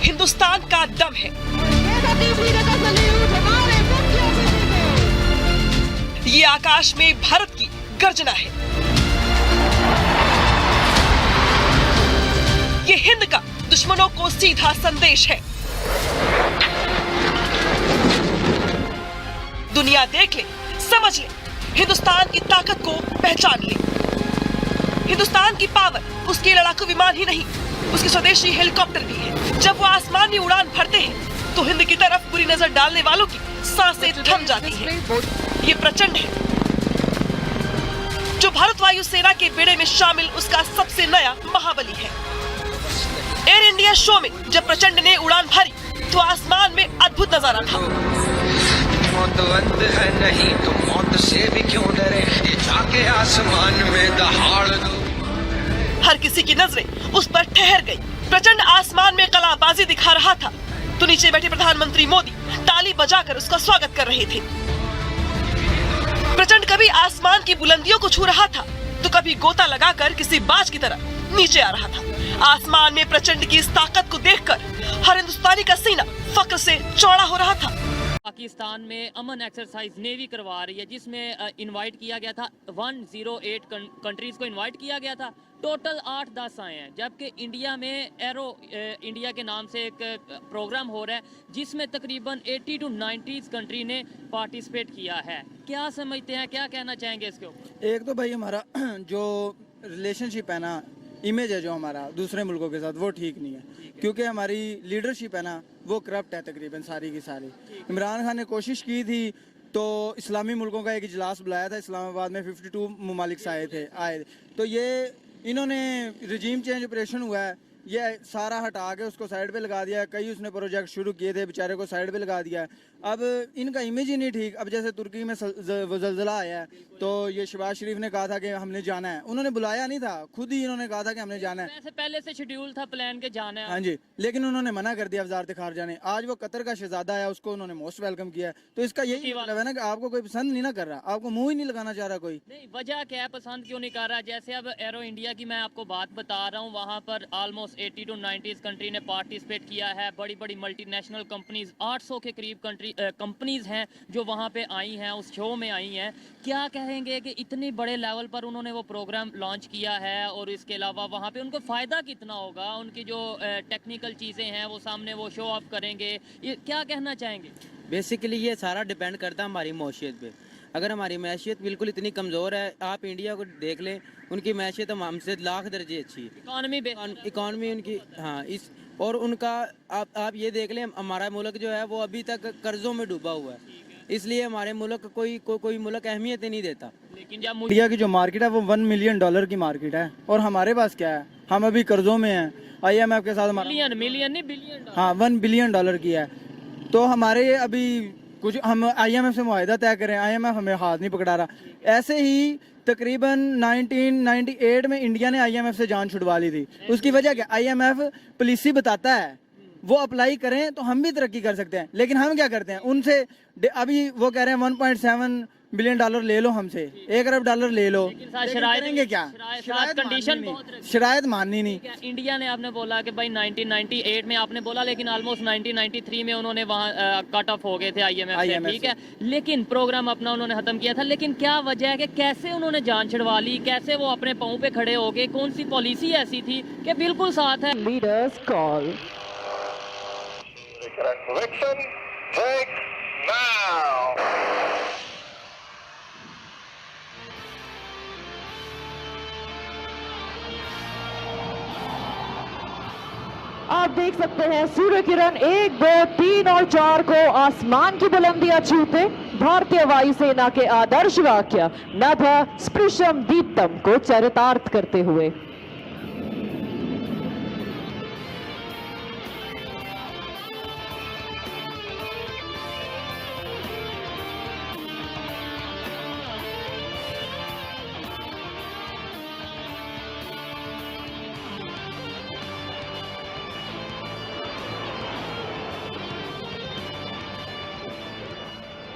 हिंदुस्तान का दम है। ये आकाश में भारत की गर्जना है। ये हिंद का दुश्मनों को सीधा संदेश है। दुनिया देख ले, समझ ले, हिंदुस्तान की ताकत को पहचान ले। हिंदुस्तान की पावर उसके लड़ाकू विमान ही नहीं, उसके स्वदेशी हेलीकॉप्टर भी है। जब वो आसमान में उड़ान भरते हैं तो हिंद की तरफ बुरी नजर डालने वालों की सांसें थम जाती हैं। ये प्रचंड है, जो भारत वायु सेना के बेड़े में शामिल उसका सबसे नया महाबली है। एयर इंडिया शो में जब प्रचंड ने उड़ान भरी तो आसमान में अद्भुत नजारा था। मौत बंद है नहीं तो मौत से भी क्यों डरे, ये जाके आसमान में दहाड़ दो। हर किसी की नजरें उस पर ठहर गई। प्रचंड आसमान में कलाबाजी दिखा रहा था तो नीचे बैठे प्रधानमंत्री मोदी ताली बजाकर उसका स्वागत कर रहे थे। प्रचंड कभी आसमान की बुलंदियों को छू रहा था तो कभी गोता लगाकर किसी बाज की तरह नीचे आ रहा था। आसमान में प्रचंड की इस ताकत को देखकर हर हिंदुस्तानी का सीना फख्र से चौड़ा हो रहा था। पाकिस्तान में अमन एक्सरसाइज नेवी करवा रही है, जिसमें इनवाइट किया गया था 108 कंट्रीज को इनवाइट किया गया था। टोटल 8-10 आए हैं, जबकि इंडिया में एरो इंडिया के नाम से एक प्रोग्राम हो रहा है जिसमें तकरीबन 80 to 90 कंट्री ने पार्टिसिपेट किया है। क्या समझते हैं, क्या कहना चाहेंगे इसके ऊपर? एक तो भाई हमारा जो रिलेशनशिप है ना, इमेज है जो हमारा दूसरे मुल्कों के साथ, वो ठीक नहीं है। क्योंकि हमारी लीडरशिप है ना, वो करप्ट है तकरीबन सारी की सारी। इमरान खान ने कोशिश की थी तो इस्लामी मुल्कों का एक इजलास बुलाया था इस्लामाबाद में, 52 ममालिक से आए। तो ये इन्होंने रिजीम चेंज ऑपरेशन हुआ है, ये सारा हटा के उसको साइड पे लगा दिया है। कई उसने प्रोजेक्ट शुरू किए थे, बेचारे को साइड पे लगा दिया है। अब इनका इमेज ही नहीं ठीक। अब जैसे तुर्की में ज़लज़ला आया है तो ये शहबाज शरीफ ने कहा था कि हमने जाना है, उन्होंने बुलाया नहीं था, खुद ही इन्होंने कहा था कि हमने जाना है। पहले से शेड्यूल था प्लान के जाना है। हाँ जी, लेकिन उन्होंने मना कर दिया वजारत खारजा ने। आज वो कतर का शहजादा है, उसको उन्होंने मोस्ट वेलकम किया है। तो इसका यही मतलब है ना कि आपको कोई पसंद नहीं ना कर रहा, आपको मुंह ही नहीं लगाना चाह रहा कोई। नहीं, वजह क्या है, पसंद क्यों नहीं कर रहा? जैसे अब एरो इंडिया की मैं आपको बात बता रहा हूँ, वहाँ पर ऑलमोस्ट 80 to 90 कंट्री ने पार्टिसिपेट किया है। बड़ी बड़ी मल्टीनेशनल कंपनीज, 800 के करीब कंपनीज हैं जो वहाँ पे आई हैं, उस शो में आई हैं। क्या कहेंगे कि इतने बड़े लेवल पर उन्होंने वो प्रोग्राम लॉन्च किया है, और इसके अलावा वहाँ पे उनको फ़ायदा कितना होगा? उनकी जो टेक्निकल चीज़ें हैं वो सामने वो शो ऑफ करेंगे, ये क्या कहना चाहेंगे? बेसिकली ये सारा डिपेंड करता है हमारी मौशियत पे। अगर हमारी मैशियत बिल्कुल इतनी कमज़ोर है, आप इंडिया को देख लें, उनकी मैशियत हमसे लाख दर्जे अच्छी है। इकॉनमी उनकी, हाँ, इस और उनका आप ये देख लें, हमारा मुल्क जो है वो अभी तक कर्जों में डूबा हुआ है, इसलिए हमारे मुल्क कोई मुल्क अहमियत ही नहीं देता। लेकिन जब इंडिया की जो मार्केट है वो $1 मिलियन की मार्केट है, और हमारे पास क्या है, हम अभी कर्जों में हैं। IMF के साथ हमारा मिलियन नहीं बिलियन, हाँ, $1 बिलियन की है। तो हमारे अभी कुछ हम IMF से मुआहिदा तय करें, IMF हमें हाथ नहीं पकड़ा रहा। ऐसे ही तकरीबन 1998 में इंडिया ने IMF से जान छुड़वा ली थी। उसकी वजह क्या? IMF पॉलिसी बताता है, वो अप्लाई करें तो हम भी तरक्की कर सकते हैं। लेकिन हम क्या करते हैं, उनसे अभी वो कह रहे हैं $1.7 बिलियन ले लो हमसे, $1 अरब ले लो, करेंगे क्या? शरायत माननी नहीं। इंडिया ने आपने बोला कि भाई 1998 में आपने बोला, लेकिन ऑलमोस्ट 1993 में उन्होंने वहाँ कट ऑफ हो गए थे IMF से, ठीक है। लेकिन प्रोग्राम अपना उन्होंने खत्म किया था। लेकिन क्या वजह है कि कैसे उन्होंने जान छुड़वा ली, कैसे वो अपने पाँव पे खड़े हो गए? कौन सी पॉलिसी ऐसी थी कि बिल्कुल साथ है? लीडर्स कॉल आप देख सकते हैं सूर्य किरण 1, 2, 3 और 4 को आसमान की बुलंदियां छूते भारतीय वायुसेना के आदर्श वाक्य नभ स्पृशम दीप्तम को चरितार्थ करते हुए।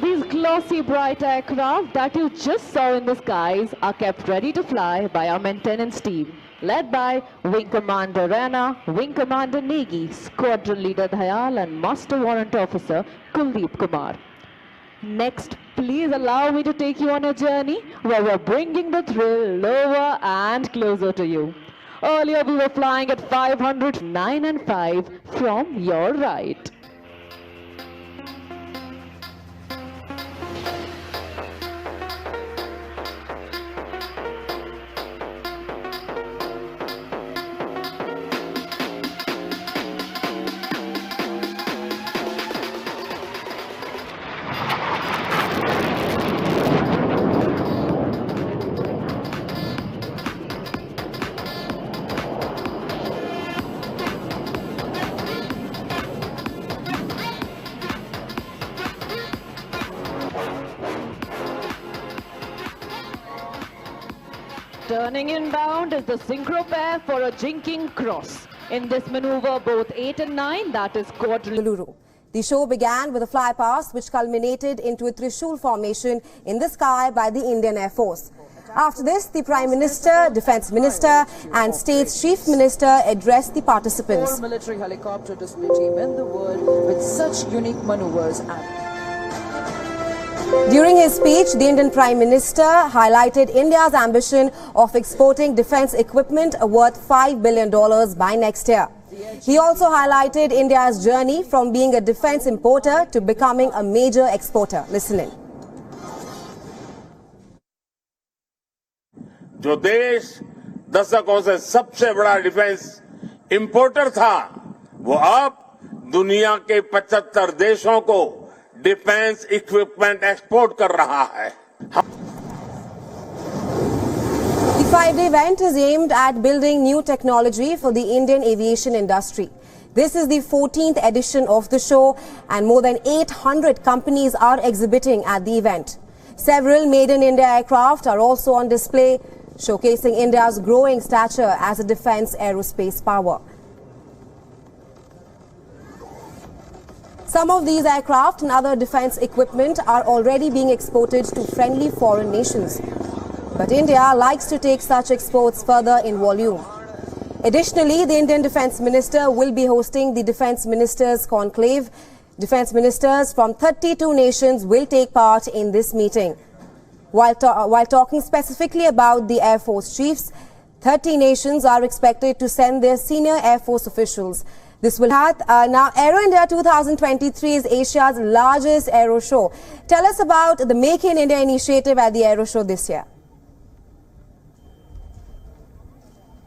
These glossy bright aircraft that you just saw in the skies are kept ready to fly by our maintenance team. led by Wing Commander Rana, Wing Commander Negi, Squadron Leader Dayal and Master Warrant Officer Kuldeep Kumar. Next, please allow me to take you on a journey where we're bringing the thrill lower and closer to you. Earlier we were flying at 500, 9 and 5 from your right. Turning inbound is the synchro pair for a jinking cross. In this maneuver, both 8 and 9, that is quadrille. Bengaluru. The show began with a flypast which culminated into a Trishul formation in the sky by the Indian Air Force. After this, the Prime Minister, Defence Minister and State's Chief Minister addressed the participants. Four military helicopter display team in the world with such unique maneuvers. During his speech, the Indian Prime Minister highlighted India's ambition of exporting defence equipment worth $5 billion by next year. He also highlighted India's journey from being a defence importer to becoming a major exporter. Listen in. जो देश दशकों से सबसे बड़ा defence importer था, वो अब दुनिया के 75 देशों को डिफेंस इक्विपमेंट एक्सपोर्ट कर रहा है. The 5-day event is aimed at building new technology for the Indian aviation industry. This is the 14th edition of the show and more than 800 companies are exhibiting at the event. Several Made in India aircraft are also on display, showcasing India's growing stature as a defense aerospace power. Some of these aircraft and other defense equipment are already being exported to friendly foreign nations. But India likes to take such exports further in volume. Additionally, the Indian Defence Minister will be hosting the Defence Ministers' Conclave. Defence Ministers from 32 nations will take part in this meeting. While talking specifically about the Air Force chiefs, 30 nations are expected to send their senior Air Force officials. This will happen. Now, Aero India 2023 is Asia's largest aero show. Tell us about the Make in India initiative at the aero show this year.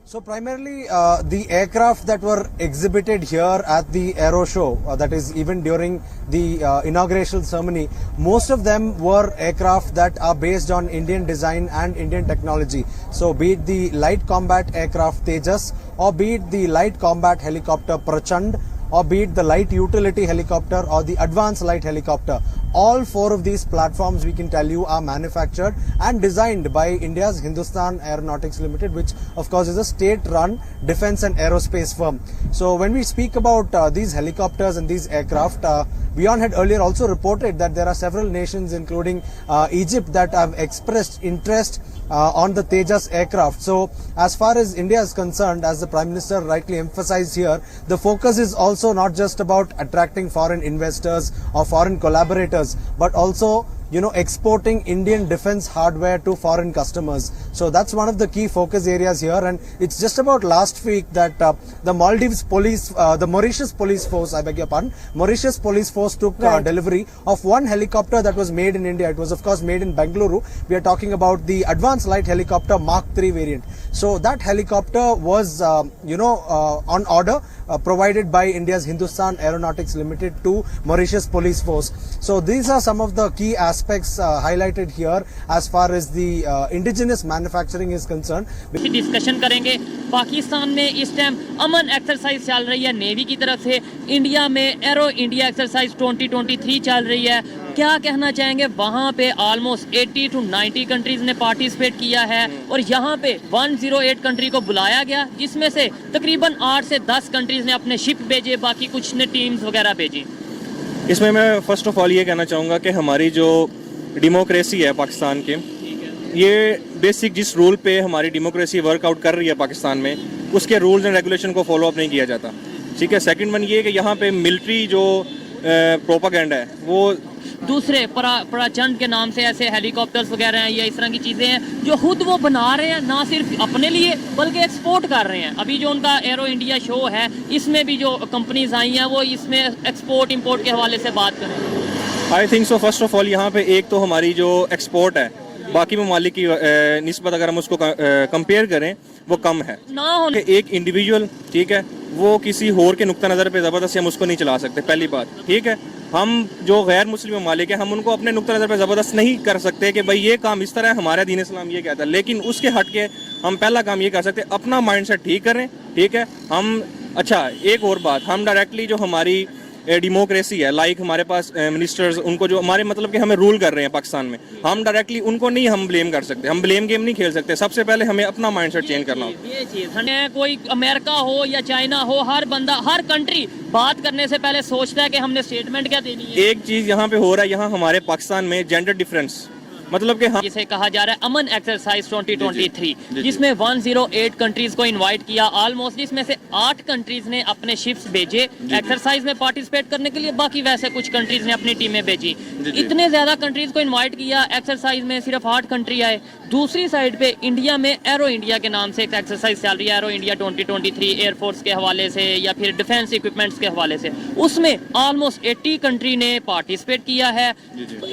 So primarily the aircraft that were exhibited here at the Aero Show, that is even during the inaugural ceremony, most of them were aircraft that are based on Indian design and Indian technology. So be it the light combat aircraft Tejas, or be it the light combat helicopter Prachand, or be it the light utility helicopter or the advanced light helicopter. All four of these platforms, we can tell you, are manufactured and designed by India's Hindustan Aeronautics Limited, which of course is a state-run defense and aerospace firm. So when we speak about these helicopters and these aircraft, Beyond had earlier also reported that there are several nations, including Egypt, that have expressed interest on the Tejas aircraft. So as far as India is concerned, as the Prime Minister rightly emphasized here, the focus is also not just about attracting foreign investors or foreign collaborators, but also exporting Indian defense hardware to foreign customers. So that's one of the key focus areas here. And it's just about last week that the Maldives police, the Mauritius police force, I beg your pardon, Mauritius police force took delivery of one helicopter that was made in India. It was of course made in Bengaluru. We are talking about the advanced light helicopter Mark III variant. So that helicopter was, on order, provided by India's Hindustan Aeronautics Limited to Mauritius police force. So these are some of the key aspects highlighted here as far as the indigenous manufacturing is concerned. Discussion करेंगे। पाकिस्तान में इस time अमन exercise चल रही है navy की तरफ से, India में एरो इंडिया एक्सरसाइज 2023 चल रही है। क्या कहना चाहेंगे? वहाँ पे ऑलमोस्ट 80 to 90 कंट्रीज ने पार्टिसिपेट किया है और यहाँ पे 108 कंट्री को बुलाया गया, जिसमें से तकरीबन 8 से 10 कंट्रीज ने अपने शिप भेजे, बाकी कुछ ने टीम्स वगैरह भेजी। इसमें मैं फर्स्ट ऑफ ऑल ये कहना चाहूँगा कि हमारी जो डेमोक्रेसी है पाकिस्तान के, ये बेसिक जिस रूल पे हमारी डेमोक्रेसी वर्कआउट कर रही है पाकिस्तान में, उसके रूल्स एंड रेगुलेशन को फॉलो अप नहीं किया जाता। ठीक है। सेकंड वन ये कि यहाँ पे मिलिट्री जो प्रोपागेंडा है वो दूसरे प्रचंड के नाम से ऐसे हेलीकॉप्टर्स वगैरह हैं या इस तरह की चीज़ें हैं जो खुद वो बना रहे हैं, ना सिर्फ अपने लिए बल्कि एक्सपोर्ट कर रहे हैं। अभी जो उनका एरो इंडिया शो है, इसमें भी जो कंपनीज आई हैं वो इसमें एक्सपोर्ट इंपोर्ट के हवाले से बात करें। I think so first of all यहाँ पे एक तो हमारी जो एक्सपोर्ट है बाकी ममालिक की निस्बत अगर हम उसको कंपेयर करें वो कम है ना होने एक इंडिविजुअल, ठीक है, वो किसी और के नुक्ता नज़र पे ज़बरदस्ती हम उसको नहीं चला सकते, पहली बात। ठीक है। हम जो गैर मुस्लिम ममालिक हैं हम उनको अपने नुक्ता नज़र पे ज़बरदस्त नहीं कर सकते कि भाई ये काम इस तरह है, हमारा दीन इस्लाम ये कहता है, लेकिन उसके हट के हम पहला काम ये कर सकते हैं अपना माइंड सेट ठीक करें। ठीक है। हम अच्छा एक और बात, हम डायरेक्टली जो हमारी डेमोक्रेसी है, लाइक हमारे पास मिनिस्टर्स, उनको जो हमारे मतलब कि हमें रूल कर रहे हैं पाकिस्तान में, हम डायरेक्टली उनको नहीं हम ब्लेम कर सकते, हम ब्लेम गेम नहीं खेल सकते। सबसे पहले हमें अपना माइंडसेट चेंज करना होगा। ये चीज़ हमें कोई अमेरिका हो या चाइना हो, हर बंदा हर कंट्री बात करने से पहले सोचता है कि हमने स्टेटमेंट क्या देनी है। एक चीज़ यहाँ पे हो रहा है, यहाँ हमारे पाकिस्तान में जेंडर डिफरेंस, मतलब कि हम जिसे कहा जा रहा है अमन एक्सरसाइज 2023, जिसमें 108 कंट्रीज को इनवाइट किया ऑलमोस्ट, जिसमें से 8 कंट्रीज ने अपने शिप्स भेजे एक्सरसाइज में पार्टिसिपेट करने के लिए, बाकी वैसे कुछ कंट्रीज ने अपनी टीमें भेजी। इतने ज्यादा कंट्रीज को इनवाइट किया, एक्सरसाइज में सिर्फ 8 कंट्री आए। दूसरी साइड पे इंडिया में एरो इंडिया के नाम से एक एक्सरसाइज चल रही है, एरो इंडिया 2023 एयरफोर्स के हवाले से या फिर डिफेंस इक्विपमेंट्स के हवाले से, उसमें ऑलमोस्ट 80 कंट्री ने पार्टिसिपेट किया है।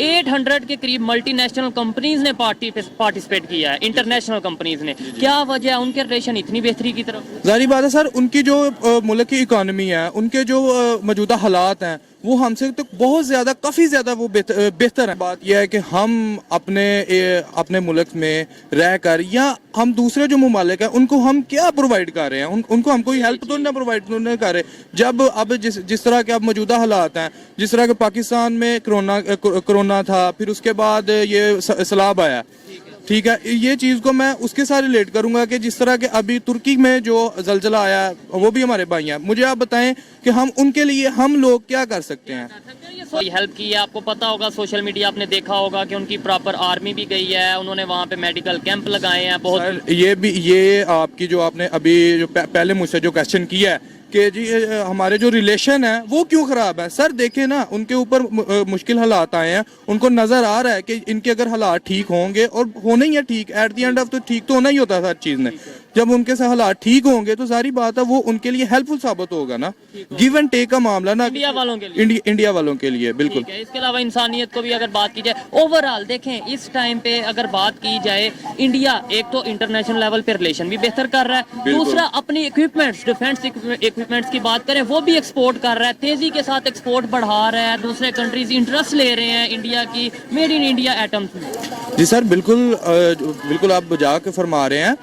800 के करीब मल्टीनेशनल कंपनीज ने पार्टिसिपेट किया है, इंटरनेशनल कंपनीज ने। क्या वजह है उनके रिलेशन इतनी बेहतरी की तरफ? जारी बात है सर, उनकी जो मुल्क की इकोनॉमी है, उनके जो मौजूदा हालात हैं वो हमसे तो बहुत ज़्यादा, काफ़ी ज़्यादा वो बेहतर है। बात यह है कि हम अपने मुल्क में रहकर या हम दूसरे जो ममालिक हैं उनको हम क्या प्रोवाइड कर रहे हैं, उनको हम कोई हेल्प तो नहीं प्रोवाइड नहीं कर रहे। जब अब जिस तरह के अब मौजूदा हालात हैं, जिस तरह के पाकिस्तान में कोरोना था, फिर उसके बाद ये सैलाब आया, ठीक है, ये चीज़ को मैं उसके साथ रिलेट करूंगा कि जिस तरह के अभी तुर्की में जो जलजला आया वो भी हमारे भाई हैं। मुझे आप बताएं कि हम उनके लिए हम लोग क्या कर सकते हैं। हेल्प की है, आपको पता होगा, सोशल मीडिया आपने देखा होगा कि उनकी प्रॉपर आर्मी भी गई है, उन्होंने वहाँ पे मेडिकल कैंप लगाए हैं बहुत। ये आपकी जो आपने अभी जो पहले मुझसे जो क्वेश्चन किया है कि जी हमारे जो रिलेशन है वो क्यों खराब है, सर देखें ना, उनके ऊपर मुश्किल हालात आए हैं, उनको नजर आ रहा है कि इनके अगर हालात ठीक होंगे, और होने ही है ठीक, एट द एंड ऑफ तो ठीक तो होना ही होता है हर चीज में। जब उनके साथ हालात ठीक होंगे तो सारी बात है वो उनके लिए हेल्पफुल साबित होगा ना, गिव एंड टेक का मामला ना इंडिया वालों के लिए, इंडिया वालों के लिए बिल्कुल। इसके अलावा इंसानियत को भी अगर बात की जाए, ओवरऑल देखें इस टाइम पे अगर बात की जाए, इंडिया एक तो इंटरनेशनल लेवल पे रिलेशन भी बेहतर कर रहा है, दूसरा अपनी इक्विपमेंट्स, डिफेंस इक्विपमेंट्स की बात करें वो भी एक्सपोर्ट कर रहा है, तेजी के साथ एक्सपोर्ट बढ़ा रहा है, दूसरे कंट्रीज इंटरेस्ट ले रहे हैं इंडिया की मेड इन इंडिया एटम्स में। जी सर, बिल्कुल आप बुझा के फरमा रहे हैं।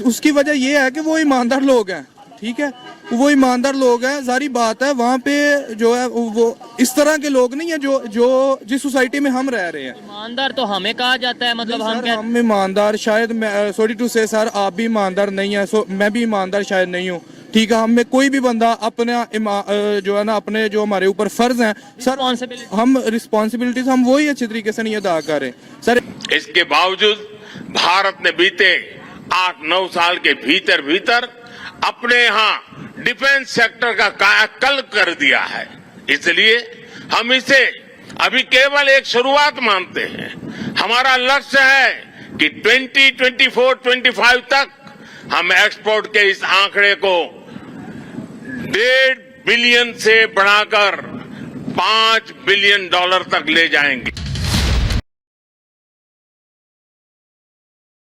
उसकी वजह यह है कि वो ईमानदार लोग हैं, ठीक है, वो ईमानदार लोग हैं। जारी बात है वहाँ पे जो है वो इस तरह के लोग नहीं है जो जिस सोसाइटी में हम रह रहे हैं। ईमानदार तो हमें कहा जाता है, मतलब हम ईमानदार, शायद सॉरी टू से सर, आप भी ईमानदार नहीं है, मैं भी ईमानदार शायद नहीं हूँ, ठीक है। हमें कोई भी बंदा अपना जो है ना, अपने जो हमारे ऊपर फर्ज हैं सर, हम रिस्पॉन्सिबिलिटीज हम वही अच्छी तरीके से नहीं अदा कर रहे सर। इसके बावजूद भारत ने बीते 8-9 साल के भीतर अपने यहाँ डिफेंस सेक्टर का कायाकल्प कर दिया है। इसलिए हम इसे अभी केवल एक शुरुआत मानते हैं। हमारा लक्ष्य है कि 2024-25 तक हम एक्सपोर्ट के इस आंकड़े को 1.5 बिलियन से बढ़ाकर $5 बिलियन तक ले जाएंगे।